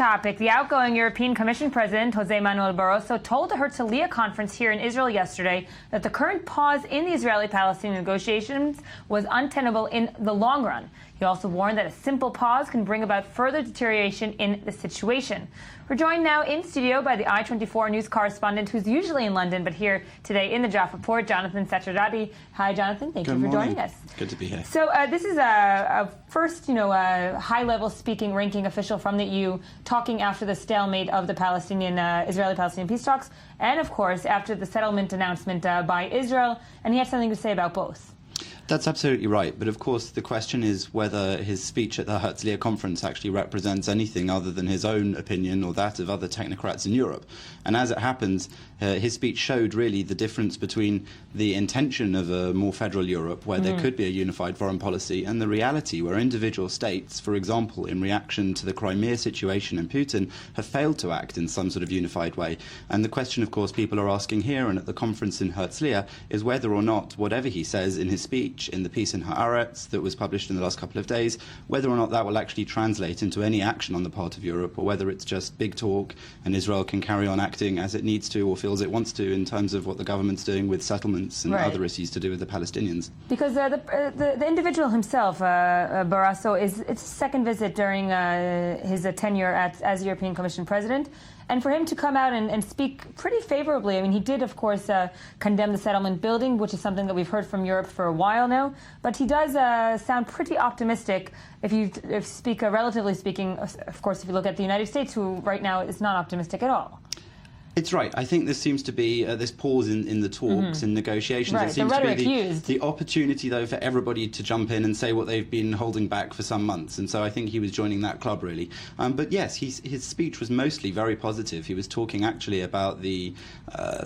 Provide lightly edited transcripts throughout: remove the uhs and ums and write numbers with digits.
topic. The outgoing European Commission President, José Manuel Barroso, told the Herzliya conference here in Israel yesterday that the current pause in the Israeli-Palestinian negotiations was untenable in the long run. He also warned that a simple pause can bring about further deterioration in the situation. We're joined now in studio by the i24 news correspondent, who's usually in London, but here today in the Jaffa Port, Jonathan Sacerdoti. Hi, Jonathan. Thank you for joining us. Good to be here. So this is a first, a high-level speaking, ranking official from the EU talking after the stalemate of the Israeli-Palestinian peace talks, and of course after the settlement announcement by Israel, and he had something to say about both. That's absolutely right. But of course, the question is whether his speech at the Herzliya conference actually represents anything other than his own opinion or that of other technocrats in Europe. And as it happens, his speech showed really the difference between the intention of a more federal Europe, where there could be a unified foreign policy, and the reality where individual states, for example, in reaction to the Crimea situation and Putin, have failed to act in some sort of unified way. And the question, of course, people are asking here and at the conference in Herzliya is whether or not whatever he says in his speech, in the piece in Haaretz that was published in the last couple of days, whether or not that will actually translate into any action on the part of Europe, or whether it's just big talk and Israel can carry on acting as it needs to or feels it wants to in terms of what the government's doing with settlements and other issues to do with the Palestinians. Because the individual himself, Barroso, it's his second visit during his tenure as European Commission President. And for him to come out and speak pretty favorably, I mean, he did, of course, condemn the settlement building, which is something that we've heard from Europe for a while now. But he does sound pretty optimistic if speak, relatively speaking, of course, if you look at the United States, who right now is not optimistic at all. It's right. I think there seems to be this pause in the talks and negotiations. Right, it seems the to rhetoric be used. the opportunity, though, for everybody to jump in and say what they've been holding back for some months. And so I think he was joining that club, really. But yes, his speech was mostly very positive. He was talking actually about the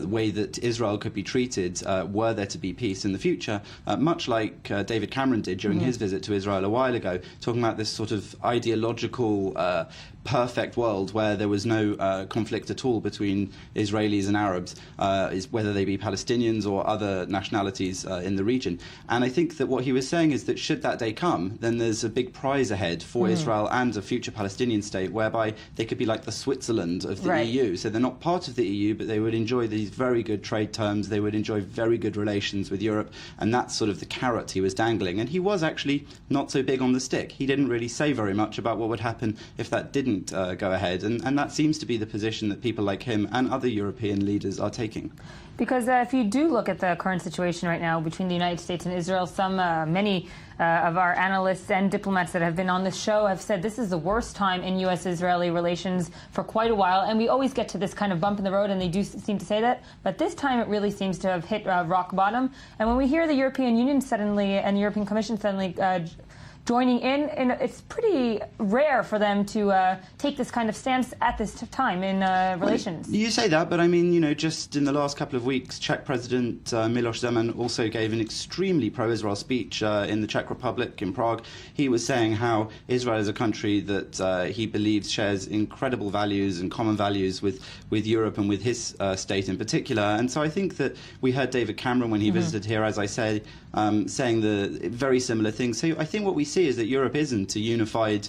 way that Israel could be treated were there to be peace in the future, much like David Cameron did during his visit to Israel a while ago, talking about this sort of ideological perfect world where there was no conflict at all between Israelis and Arabs, whether they be Palestinians or other nationalities in the region. And I think that what he was saying is that should that day come, then there's a big prize ahead for Israel and a future Palestinian state, whereby they could be like the Switzerland of the EU. So they're not part of the EU, but they would enjoy these very good trade terms, they would enjoy very good relations with Europe, and that's sort of the carrot he was dangling. And he was actually not so big on the stick. He didn't really say very much about what would happen if that didn't go ahead, and that seems to be the position that people like him and other European leaders are taking. Because if you do look at the current situation right now between the United States and Israel, many of our analysts and diplomats that have been on this show have said this is the worst time in U.S.-Israeli relations for quite a while, and we always get to this kind of bump in the road, and they do seem to say that, but this time it really seems to have hit rock bottom. And when we hear the European Union suddenly and the European Commission suddenly joining in, and it's pretty rare for them to take this kind of stance at this time in relations. Well, you say that, but I mean, just in the last couple of weeks, Czech President Miloš Zeman also gave an extremely pro-Israel speech in the Czech Republic, in Prague. He was saying how Israel is a country that he believes shares incredible values and common values with Europe and with his state in particular. And so I think that we heard David Cameron when he visited here, as I say, saying the very similar things. So I think what we see is that Europe isn't a unified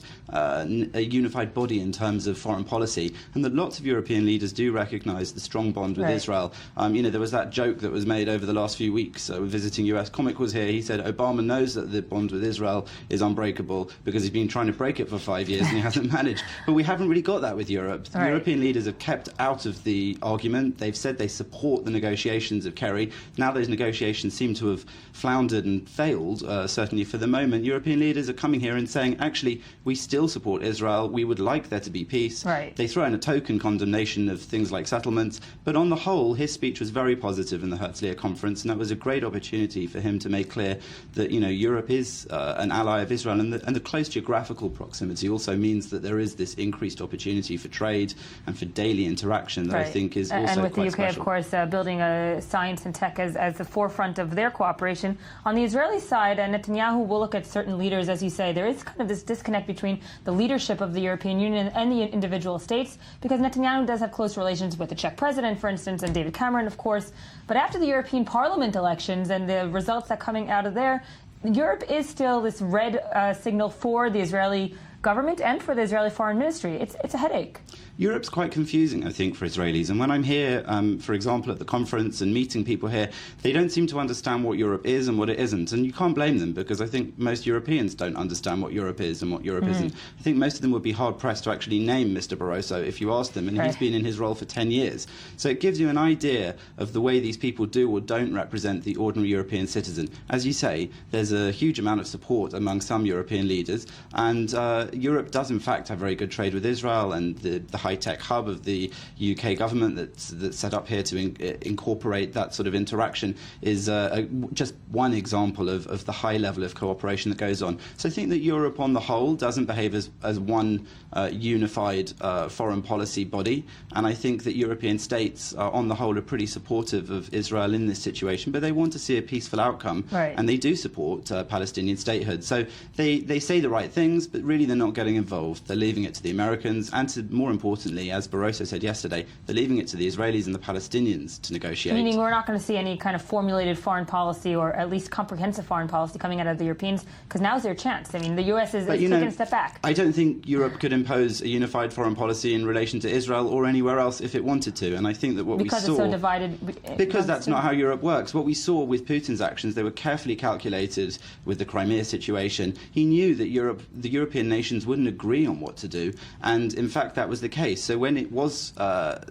body in terms of foreign policy, and that lots of European leaders do recognise the strong bond with Israel. There was that joke that was made over the last few weeks. Visiting US comic was here. He said Obama knows that the bond with Israel is unbreakable because he's been trying to break it for 5 years and he hasn't managed. But we haven't really got that with Europe. The European leaders have kept out of the argument. They've said they support the negotiations of Kerry. Now those negotiations seem to have floundered and failed, certainly for the moment. European leaders are coming here and saying, actually, we still support Israel. We would like there to be peace. They throw in a token condemnation of things like settlements. But on the whole, his speech was very positive in the Herzliya conference, and that was a great opportunity for him to make clear that, Europe is an ally of Israel, and the close geographical proximity also means that there is this increased opportunity for trade and for daily interaction that I think is also quite special. And with the UK, of course, building science and tech as the forefront of their cooperation. On the Israeli side, Netanyahu will look at certain leaders, as you say. There is kind of this disconnect between the leadership of the European Union and the individual states, because Netanyahu does have close relations with the Czech president, for instance, and David Cameron, of course. But after the European Parliament elections and the results that are coming out of there, Europe is still this red signal for the Israeli government and for the Israeli Foreign Ministry. It's a headache. Europe's quite confusing, I think, for Israelis. And when I'm here, for example, at the conference and meeting people here, they don't seem to understand what Europe is and what it isn't. And you can't blame them, because I think most Europeans don't understand what Europe is and what Europe isn't. I think most of them would be hard-pressed to actually name Mr. Barroso if you asked them. And he's been in his role for 10 years. So it gives you an idea of the way these people do or don't represent the ordinary European citizen. As you say, there's a huge amount of support among some European leaders. And Europe does, in fact, have very good trade with Israel, and the high-tech hub of the UK government that's set up here to incorporate that sort of interaction is just one example of the high level of cooperation that goes on. So I think that Europe on the whole doesn't behave as one unified foreign policy body, and I think that European states on the whole are pretty supportive of Israel in this situation, but they want to see a peaceful outcome, and they do support Palestinian statehood. So they say the right things, but really they're not getting involved. They're leaving it to the Americans, and to, more importantly, as Barroso said yesterday, they're leaving it to the Israelis and the Palestinians to negotiate. Meaning we're not going to see any kind of formulated foreign policy, or at least comprehensive foreign policy, coming out of the Europeans, because now's their chance. I mean, the US is taking a step back. I don't think Europe could impose a unified foreign policy in relation to Israel or anywhere else if it wanted to, and I think that what we saw... Because it's so divided... Because that's not how Europe works. What we saw with Putin's actions, they were carefully calculated with the Crimea situation. He knew that the European nations wouldn't agree on what to do, and in fact that was the case. So when it was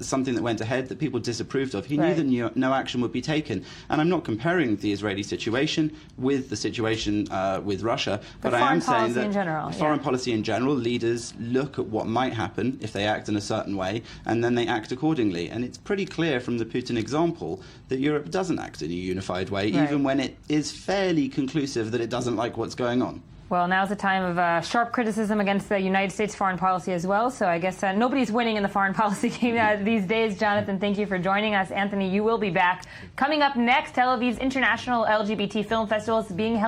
something that went ahead that people disapproved of, he knew that no action would be taken. And I'm not comparing the Israeli situation with the situation with Russia, but I am saying that foreign policy in general, leaders look at what might happen if they act in a certain way, and then they act accordingly. And it's pretty clear from the Putin example that Europe doesn't act in a unified way, even when it is fairly conclusive that it doesn't like what's going on. Well, now's the time of sharp criticism against the United States foreign policy as well. So I guess nobody's winning in the foreign policy game these days. Jonathan, thank you for joining us. Anthony, you will be back. Coming up next, Tel Aviv's International LGBT Film Festival is being held